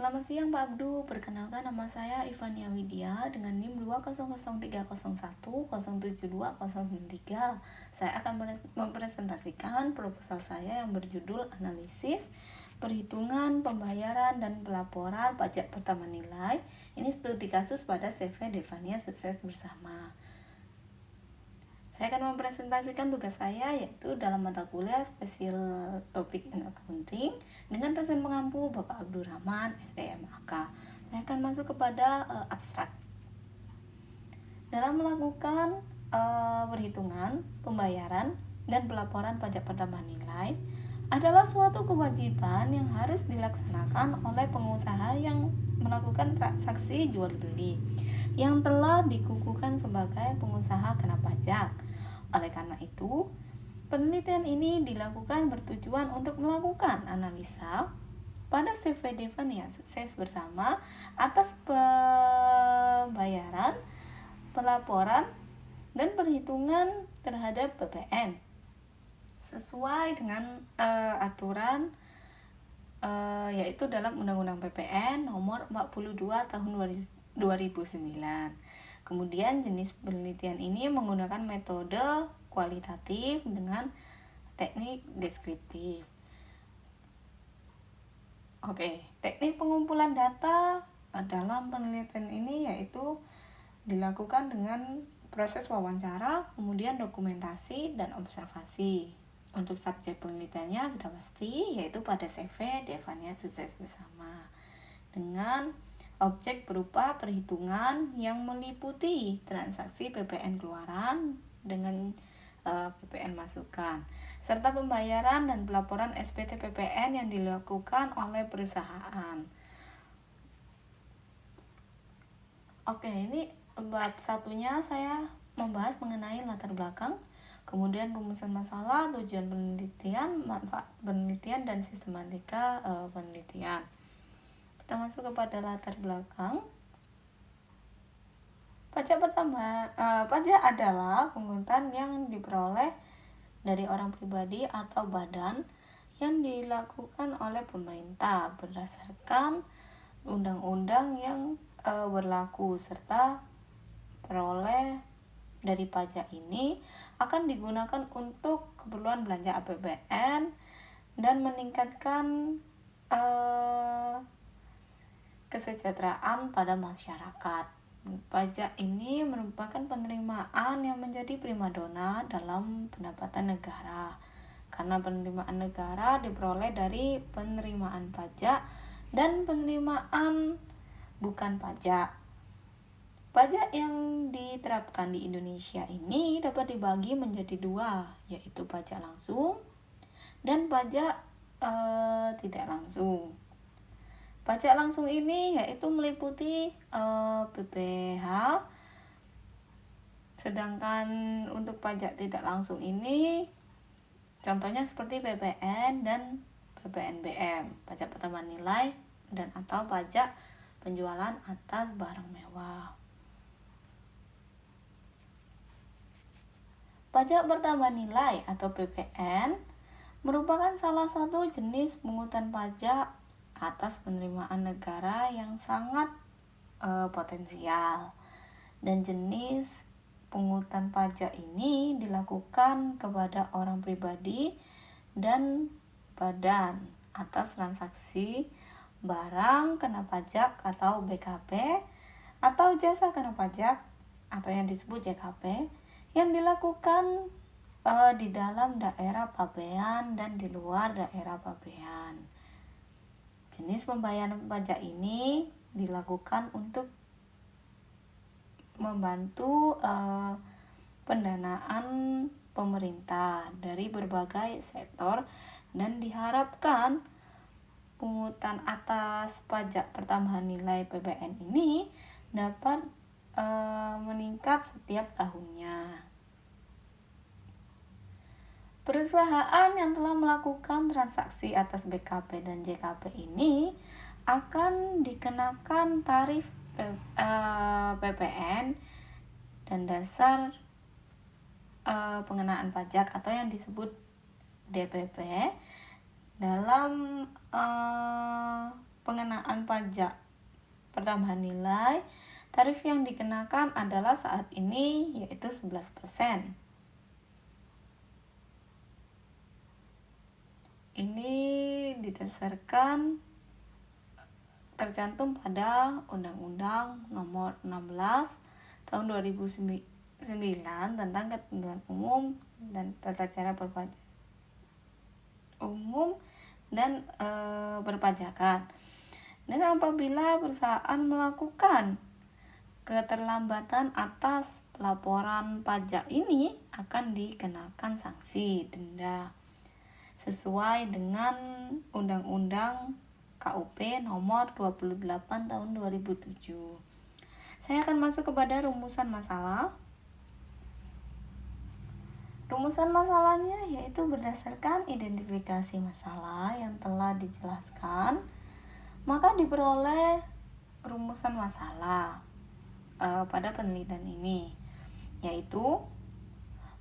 Selamat siang Pak Abdu, perkenalkan nama saya Ivania Widya dengan NIM 2003071072093. Saya akan mempresentasikan proposal saya yang berjudul Analisis, Perhitungan, Pembayaran, dan Pelaporan Pajak Pertama Nilai. Ini studi kasus pada CV Devania Sukses Bersama. Saya akan mempresentasikan tugas saya yaitu dalam mata kuliah Special Topic in Accounting dengan dosen pengampu Bapak Abdurrahman SDMAK. Saya akan masuk kepada abstrak. Dalam melakukan perhitungan, pembayaran, dan pelaporan pajak pertambahan nilai adalah suatu kewajiban yang harus dilaksanakan oleh pengusaha yang melakukan transaksi jual beli yang telah dikukuhkan sebagai pengusaha kena pajak. Oleh karena itu, penelitian ini dilakukan bertujuan untuk melakukan analisa pada CV Devania Sukses Bersama atas pembayaran, pelaporan, dan perhitungan terhadap PPN sesuai dengan aturan yaitu dalam Undang-Undang PPN nomor 42 tahun 2009. Kemudian jenis penelitian ini menggunakan metode kualitatif dengan teknik deskriptif. Teknik pengumpulan data dalam penelitian ini yaitu dilakukan dengan proses wawancara, kemudian dokumentasi dan observasi. Untuk subjek penelitiannya sudah pasti yaitu pada CV Devania Sukses Bersama dengan objek berupa perhitungan yang meliputi transaksi PPN keluaran dengan PPN masukan serta pembayaran dan pelaporan SPT PPN yang dilakukan oleh perusahaan. Ini bab satunya saya membahas mengenai latar belakang, kemudian rumusan masalah, tujuan penelitian, manfaat penelitian, dan sistematika penelitian. Kita masuk kepada latar belakang. Pajak adalah pungutan yang diperoleh dari orang pribadi atau badan yang dilakukan oleh pemerintah berdasarkan undang-undang yang berlaku, serta peroleh dari pajak ini akan digunakan untuk keperluan belanja APBN dan meningkatkan kesejahteraan pada masyarakat. Pajak ini merupakan penerimaan yang menjadi primadona dalam pendapatan negara, karena penerimaan negara diperoleh dari penerimaan pajak dan penerimaan bukan pajak. Pajak yang diterapkan di Indonesia ini dapat dibagi menjadi dua, yaitu pajak langsung dan pajak tidak langsung. Pajak langsung ini yaitu meliputi PPh, sedangkan untuk pajak tidak langsung ini contohnya seperti PPN dan PPNBM, pajak pertambahan nilai dan atau pajak penjualan atas barang mewah. Pajak pertambahan nilai atau PPN merupakan salah satu jenis pungutan pajak atas penerimaan negara yang sangat potensial, dan jenis pungutan pajak ini dilakukan kepada orang pribadi dan badan atas transaksi barang kena pajak atau BKP atau jasa kena pajak atau yang disebut JKP yang dilakukan di dalam daerah pabean dan di luar daerah pabean. Jenis pembayaran pajak ini dilakukan untuk membantu pendanaan pemerintah dari berbagai sektor, dan diharapkan pungutan atas pajak pertambahan nilai PPN ini dapat meningkat setiap tahunnya. Perusahaan yang telah melakukan transaksi atas BKP dan JKP ini akan dikenakan tarif PPN dan dasar pengenaan pajak atau yang disebut DPP dalam pengenaan pajak pertambahan nilai, tarif yang dikenakan adalah saat ini yaitu 11%. Ini didasarkan tercantum pada Undang-Undang Nomor 16 Tahun 2009 tentang Ketentuan Umum dan Tata Cara Berpajakan. Dan apabila perusahaan melakukan keterlambatan atas pelaporan pajak ini akan dikenakan sanksi denda sesuai dengan Undang-Undang KUP nomor 28 tahun 2007. Saya akan masuk kepada rumusan masalah. Rumusan masalahnya yaitu berdasarkan identifikasi masalah yang telah dijelaskan, maka diperoleh rumusan masalah pada penelitian ini, yaitu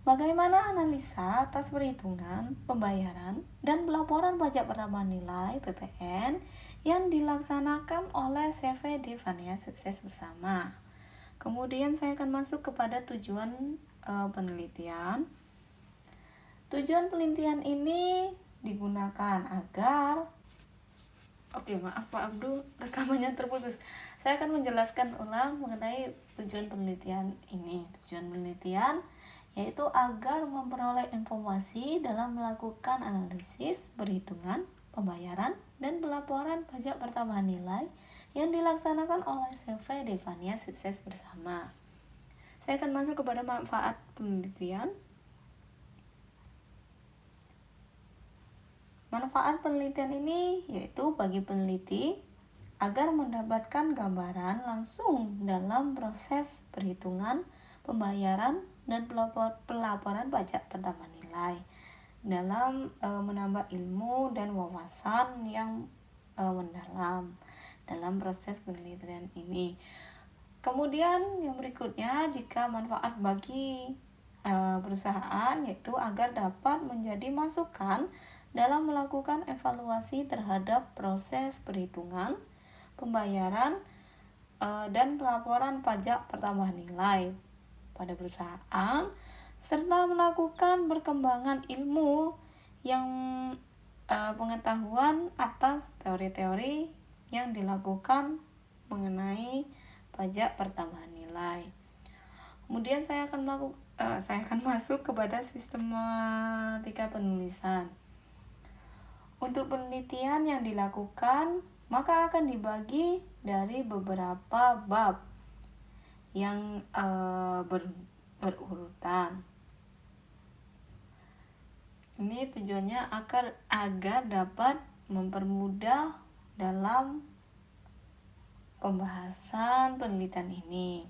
bagaimana analisa atas perhitungan, pembayaran, dan pelaporan pajak pertambahan nilai (PPN) yang dilaksanakan oleh CV Devania Sukses Bersama. Kemudian saya akan masuk kepada tujuan penelitian. Tujuan penelitian ini digunakan agar maaf Pak Abdul, rekamannya terputus. Saya akan menjelaskan ulang mengenai tujuan penelitian ini. Tujuan penelitian yaitu agar memperoleh informasi dalam melakukan analisis, perhitungan, pembayaran, dan pelaporan pajak pertambahan nilai yang dilaksanakan oleh CV Devania Sukses Bersama. Saya akan masuk kepada manfaat penelitian. Manfaat penelitian ini yaitu bagi peneliti agar mendapatkan gambaran langsung dalam proses perhitungan, pembayaran, dan pelaporan pajak pertambahan nilai dalam menambah ilmu dan wawasan yang mendalam dalam proses penelitian ini. Kemudian yang berikutnya, jika manfaat bagi perusahaan yaitu agar dapat menjadi masukan dalam melakukan evaluasi terhadap proses perhitungan, pembayaran, dan pelaporan pajak pertambahan nilai pada perusahaan, serta melakukan perkembangan ilmu yang pengetahuan atas teori-teori yang dilakukan mengenai pajak pertambahan nilai. Kemudian saya akan masuk kepada sistematika penulisan. Untuk penelitian yang dilakukan, maka akan dibagi dari beberapa bab yang berurutan. Ini tujuannya agar dapat mempermudah dalam pembahasan penelitian ini.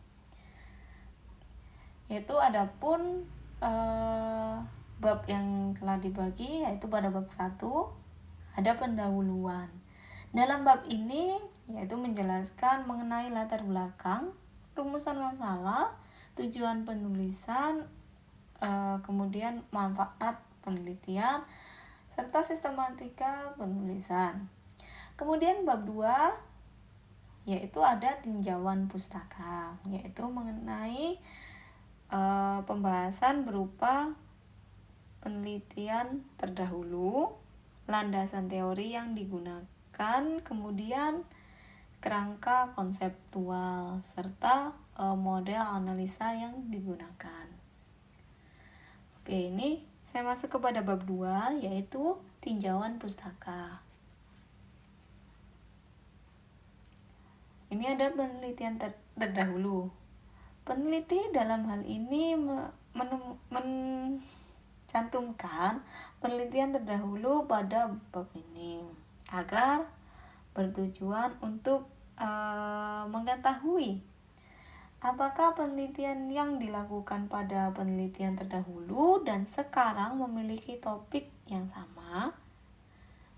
Yaitu adapun bab yang telah dibagi yaitu pada bab 1 ada pendahuluan. Dalam bab ini yaitu menjelaskan mengenai latar belakang, rumusan masalah, tujuan penulisan, kemudian manfaat penelitian, serta sistematika penulisan. Kemudian bab 2 yaitu ada tinjauan pustaka, yaitu mengenai pembahasan berupa penelitian terdahulu, landasan teori yang digunakan, kemudian kerangka konseptual, serta model analisa yang digunakan. Oke, ini saya masuk kepada bab 2 yaitu tinjauan pustaka. Ini ada penelitian terdahulu. Peneliti dalam hal ini mencantumkan penelitian terdahulu pada bab ini agar bertujuan untuk mengetahui apakah penelitian yang dilakukan pada penelitian terdahulu dan sekarang memiliki topik yang sama.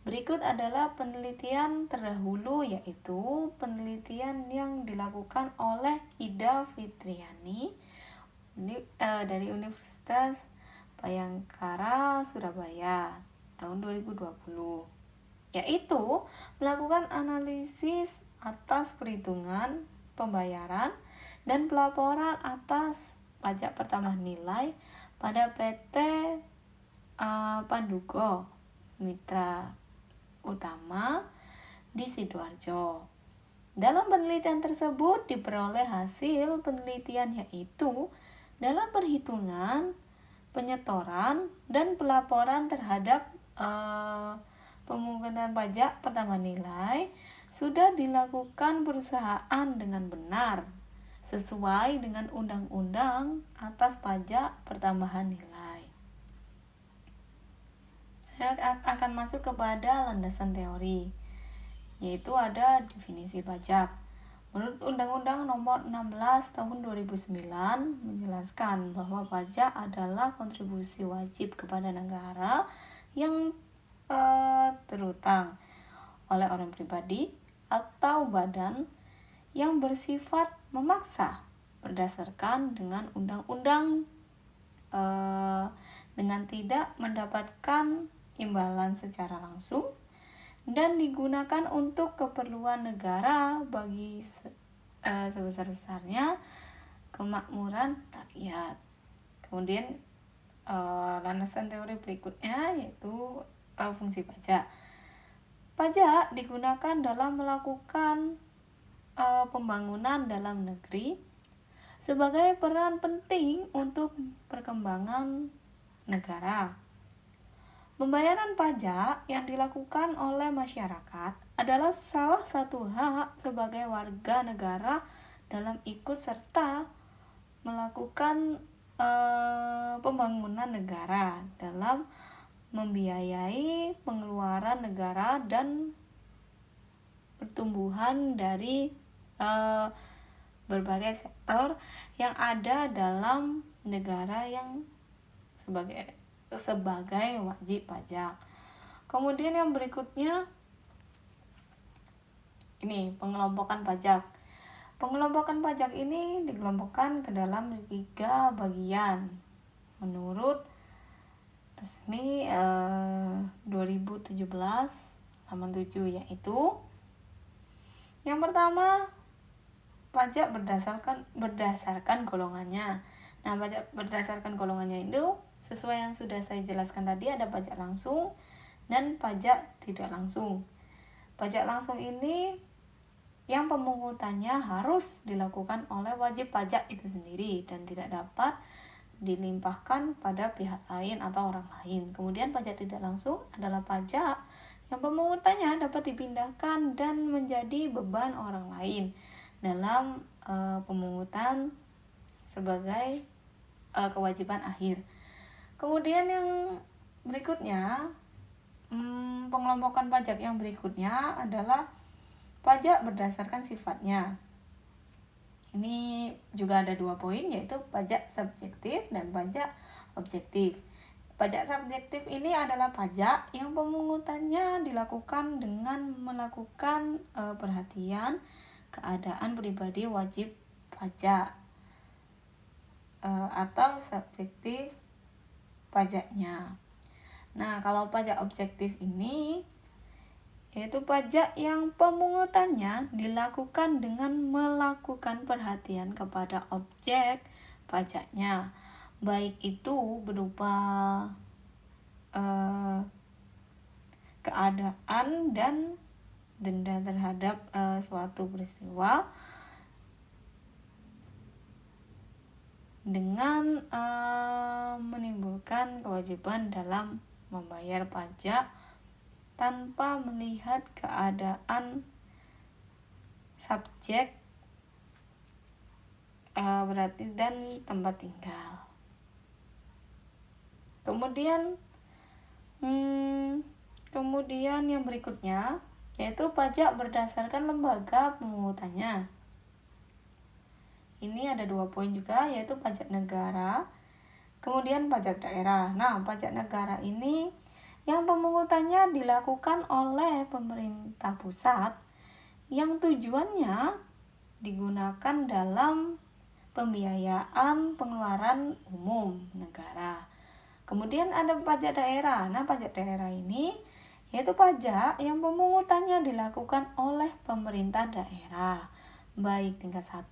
Berikut adalah penelitian terdahulu, yaitu penelitian yang dilakukan oleh Ida Fitriani dari Universitas Bhayangkara Surabaya tahun 2020. yaitu melakukan analisis atas perhitungan pembayaran dan pelaporan atas pajak pertambahan nilai pada PT Pandugo Mitra Utama di Sidoarjo. Dalam penelitian tersebut diperoleh hasil penelitian yaitu dalam perhitungan, penyetoran, dan pelaporan terhadap pemungutan pajak pertambahan nilai sudah dilakukan perusahaan dengan benar sesuai dengan undang-undang atas pajak pertambahan nilai. Saya akan masuk kepada landasan teori, yaitu ada definisi pajak. Menurut Undang-Undang Nomor 16 Tahun 2009 menjelaskan bahwa pajak adalah kontribusi wajib kepada negara yang terutang oleh orang pribadi atau badan yang bersifat memaksa berdasarkan dengan undang-undang dengan tidak mendapatkan imbalan secara langsung dan digunakan untuk keperluan negara bagi sebesar-besarnya kemakmuran rakyat. Kemudian landasan teori berikutnya yaitu fungsi pajak. Pajak digunakan dalam melakukan pembangunan dalam negeri sebagai peran penting untuk perkembangan negara. Pembayaran pajak yang dilakukan oleh masyarakat adalah salah satu hak sebagai warga negara dalam ikut serta melakukan pembangunan negara dalam membiayai pengeluaran negara dan pertumbuhan dari berbagai sektor yang ada dalam negara yang sebagai wajib pajak. Kemudian yang berikutnya ini pengelompokan pajak. Pengelompokan pajak ini dikelompokkan ke dalam 3 bagian menurut resmi 2017 halaman 7, yaitu yang pertama pajak berdasarkan golongannya. Nah, pajak berdasarkan golongannya itu sesuai yang sudah saya jelaskan tadi, ada pajak langsung dan pajak tidak langsung. Pajak langsung ini yang pemungutannya harus dilakukan oleh wajib pajak itu sendiri dan tidak dapat dilimpahkan pada pihak lain atau orang lain. Kemudian pajak tidak langsung adalah pajak yang pemungutannya dapat dipindahkan dan menjadi beban orang lain dalam pemungutan sebagai kewajiban akhir. Kemudian yang berikutnya, pengelompokan pajak yang berikutnya adalah pajak berdasarkan sifatnya. Ini juga ada 2 poin, yaitu pajak subjektif dan pajak objektif. Pajak subjektif ini adalah pajak yang pemungutannya dilakukan dengan melakukan perhatian keadaan pribadi wajib pajak atau subjektif pajaknya. Nah, kalau pajak objektif ini yaitu pajak yang pemungutannya dilakukan dengan melakukan perhatian kepada objek pajaknya, baik itu berupa keadaan dan denda terhadap suatu peristiwa dengan menimbulkan kewajiban dalam membayar pajak tanpa melihat keadaan subjek berarti dan tempat tinggal. Kemudian yang berikutnya yaitu pajak berdasarkan lembaga pemungutannya. Ini ada 2 poin juga, yaitu pajak negara, kemudian pajak daerah. Nah, pajak negara ini yang pemungutannya dilakukan oleh pemerintah pusat yang tujuannya digunakan dalam pembiayaan pengeluaran umum negara. Kemudian ada pajak daerah. Nah, pajak daerah ini yaitu pajak yang pemungutannya dilakukan oleh pemerintah daerah, baik tingkat 1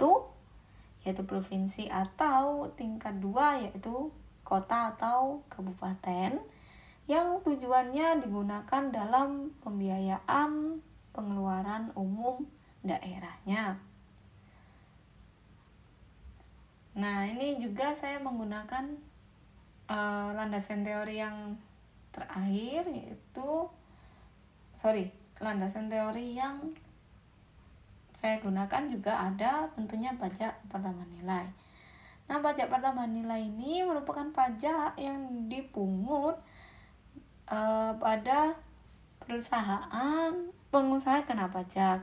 yaitu provinsi atau tingkat 2 yaitu kota atau kabupaten, yang tujuannya digunakan dalam pembiayaan pengeluaran umum daerahnya. Nah, ini juga saya menggunakan landasan teori yang terakhir, yaitu landasan teori yang saya gunakan juga ada tentunya pajak pertambahan nilai. Nah, pajak pertambahan nilai ini merupakan pajak yang dipungut pada perusahaan pengusaha kena pajak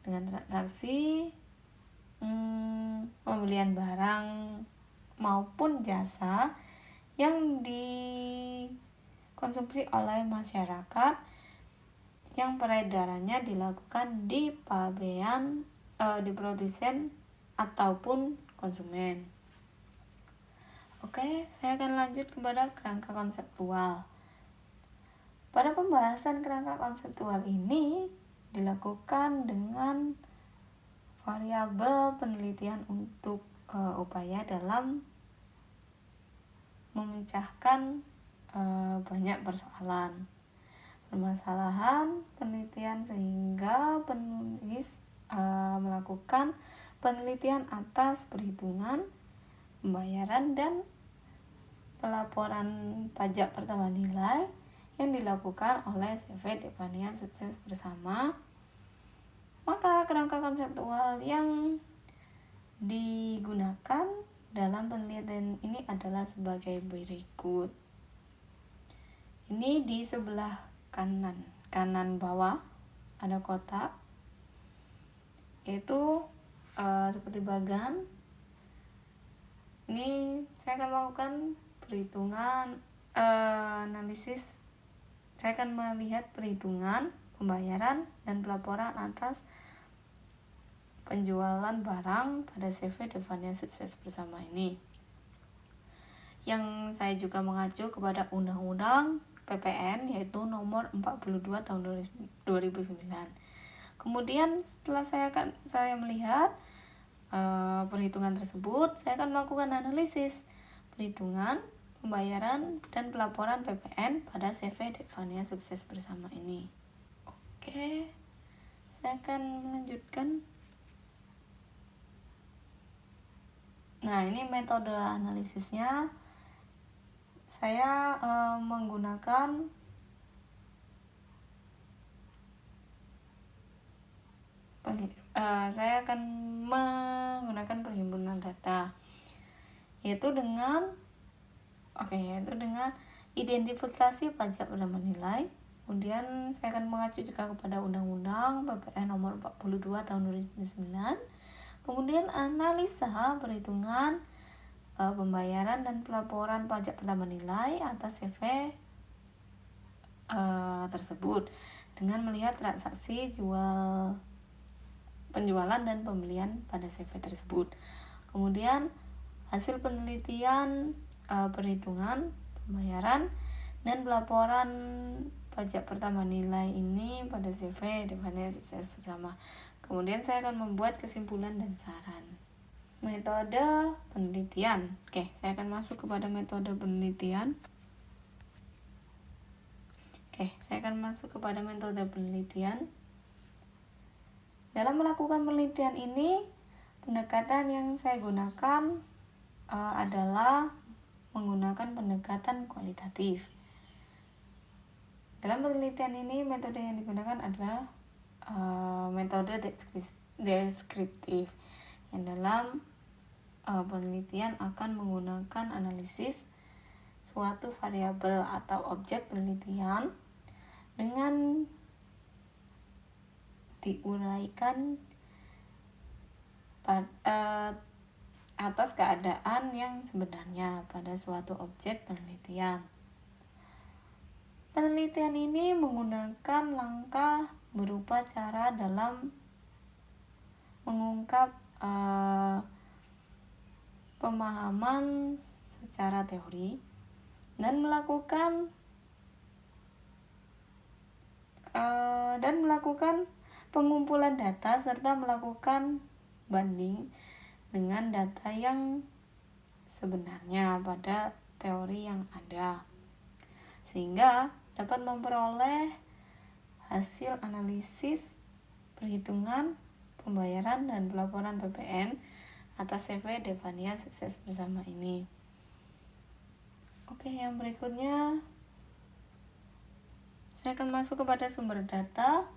dengan transaksi pembelian barang maupun jasa yang dikonsumsi oleh masyarakat yang peredarannya dilakukan di pabean, di produsen ataupun konsumen. Oke, saya akan lanjut kepada kerangka konseptual. Pada pembahasan kerangka konseptual ini dilakukan dengan variabel penelitian untuk upaya dalam memecahkan banyak permasalahan penelitian, sehingga penulis melakukan penelitian atas perhitungan, pembayaran, dan pelaporan pajak pertambahan nilai yang dilakukan oleh CV Devania Sukses Bersama. Maka kerangka konseptual yang digunakan dalam penelitian ini adalah sebagai berikut. Ini di sebelah kanan bawah ada kotak, yaitu seperti bagan. Ini saya akan melakukan perhitungan analisis. Saya akan melihat perhitungan, pembayaran, dan pelaporan atas penjualan barang pada CV Devania Sukses Bersama ini, yang saya juga mengacu kepada Undang-Undang PPN yaitu nomor 42 tahun 2009. Kemudian setelah saya melihat perhitungan tersebut, saya akan melakukan analisis perhitungan, pembayaran, dan pelaporan PPN pada CV Devania Sukses Bersama ini. Oke, saya akan melanjutkan. Nah, ini metode analisisnya. Saya menggunakan saya akan menggunakan perhimpunan data, yaitu dengan identifikasi pajak pertambahan nilai. Kemudian saya akan mengacu juga kepada Undang-Undang PPN nomor 42 tahun 2009. Kemudian analisa perhitungan pembayaran dan pelaporan pajak pertambahan nilai atas CV tersebut dengan melihat transaksi penjualan dan pembelian pada CV tersebut. Kemudian hasil penelitian perhitungan, pembayaran, dan pelaporan pajak pertambahan nilai ini pada CV Devania Sukses Bersama. Kemudian saya akan membuat kesimpulan dan saran. Metode penelitian. Oke, saya akan masuk kepada metode penelitian. Dalam melakukan penelitian ini, pendekatan yang saya gunakan adalah menggunakan pendekatan kualitatif. Dalam penelitian ini, metode yang digunakan adalah metode deskriptif, yang dalam penelitian akan menggunakan analisis suatu variabel atau objek penelitian dengan diuraikan atas keadaan yang sebenarnya pada suatu objek penelitian. Penelitian ini menggunakan langkah berupa cara dalam mengungkap pemahaman secara teori dan melakukan penelitian secara kualitatif. Secara teori, penelitian ini menggunakan langkah berupa cara dalam mengungkap pemahaman secara teori dan melakukan penelitian secara kualitatif. Secara teori, penelitian ini menggunakan langkah berupa cara dalam mengungkap pemahaman secara teori dan melakukan penelitian secara kualitatif. dan melakukan pengumpulan data serta melakukan banding dengan data yang sebenarnya pada teori yang ada, sehingga dapat memperoleh hasil analisis perhitungan pembayaran dan pelaporan PPN atas CV Devania Sukses Bersama ini. Oke, yang berikutnya saya akan masuk kepada sumber data.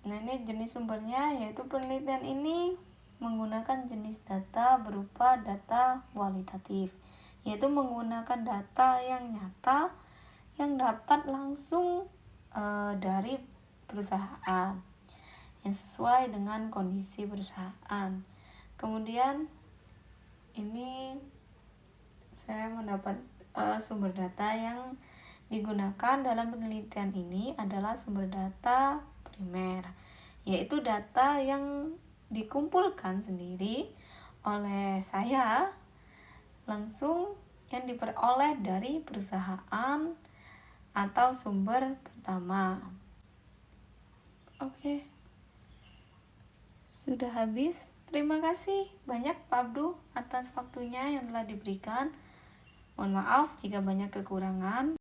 Nah, ini jenis sumbernya, yaitu penelitian ini menggunakan jenis data berupa data kualitatif, yaitu menggunakan data yang nyata yang dapat langsung dari perusahaan yang sesuai dengan kondisi perusahaan. Kemudian ini saya mendapat sumber data yang digunakan dalam penelitian ini adalah sumber data primer, yaitu data yang dikumpulkan sendiri oleh saya langsung, yang diperoleh dari perusahaan atau sumber pertama. Oke, sudah habis. Terima kasih banyak Pak Abdu atas waktunya yang telah diberikan. Mohon maaf jika banyak kekurangan.